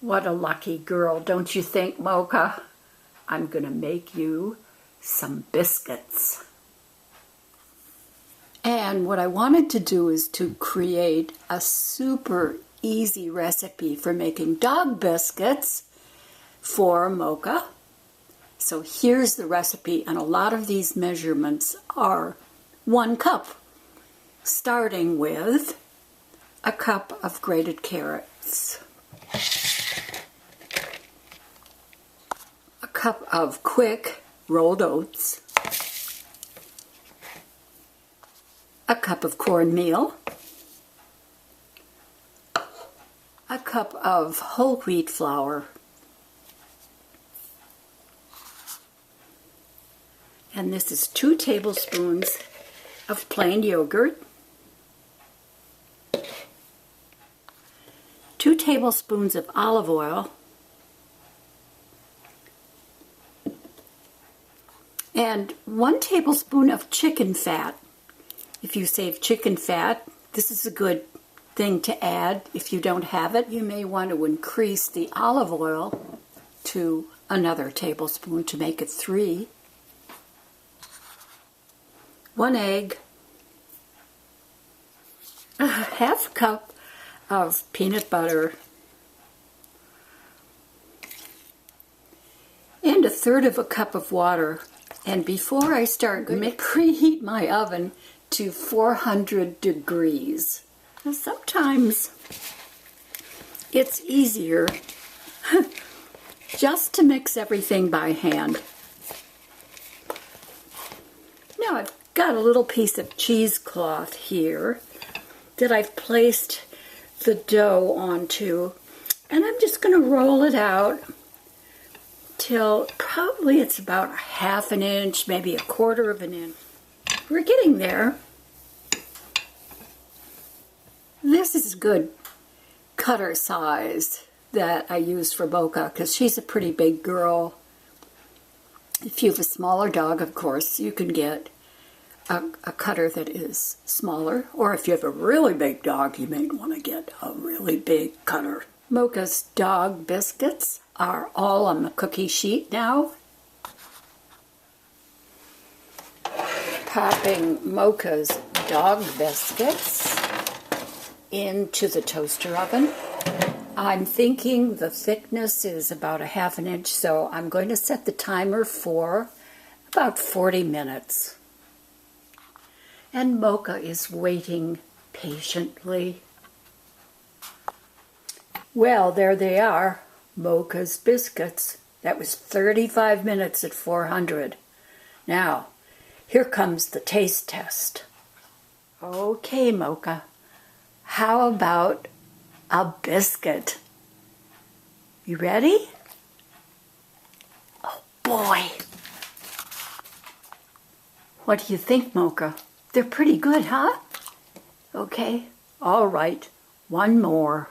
What a lucky girl, don't you think, Moka? I'm gonna make you some biscuits. And what I wanted to do is to create a super easy recipe for making dog biscuits for Moka. So here's the recipe, and a lot of these measurements are 1 cup, starting with a cup of grated carrots, a cup of quick rolled oats, a cup of cornmeal, a cup of whole wheat flour, and this is 2 tablespoons of plain yogurt, 2 tablespoons of olive oil, and 1 tablespoon of chicken fat. If you save chicken fat, this is a good thing to add. If you don't have it, you may want to increase the olive oil to another tablespoon to make it 3. 1 egg, a half cup of peanut butter, and 1/3 of a cup of water. And before I start, I'm going to preheat my oven to 400 degrees. Now, sometimes it's easier just to mix everything by hand. Now I've got a little piece of cheesecloth here that I've placed the dough onto, and I'm just going to roll it out till probably it's about 1/2 inch, maybe 1/4 inch. We're getting there. This is good cutter size that I use for Moka because she's a pretty big girl. If you have a smaller dog, of course, you can get a cutter that is smaller, or if you have a really big dog, you may want to get a really big cutter. Moka's dog biscuits are all on the cookie sheet now. Popping Moka's dog biscuits into the toaster oven. I'm thinking the thickness is about 1/2 inch, so I'm going to set the timer for about 40 minutes. And Moka is waiting patiently. Well, there they are, Moka's biscuits. That was 35 minutes at 400. Now, here comes the taste test. Okay, Moka, how about a biscuit? You ready? Oh boy! What do you think, Moka? They're pretty good, huh? Okay, all right, one more.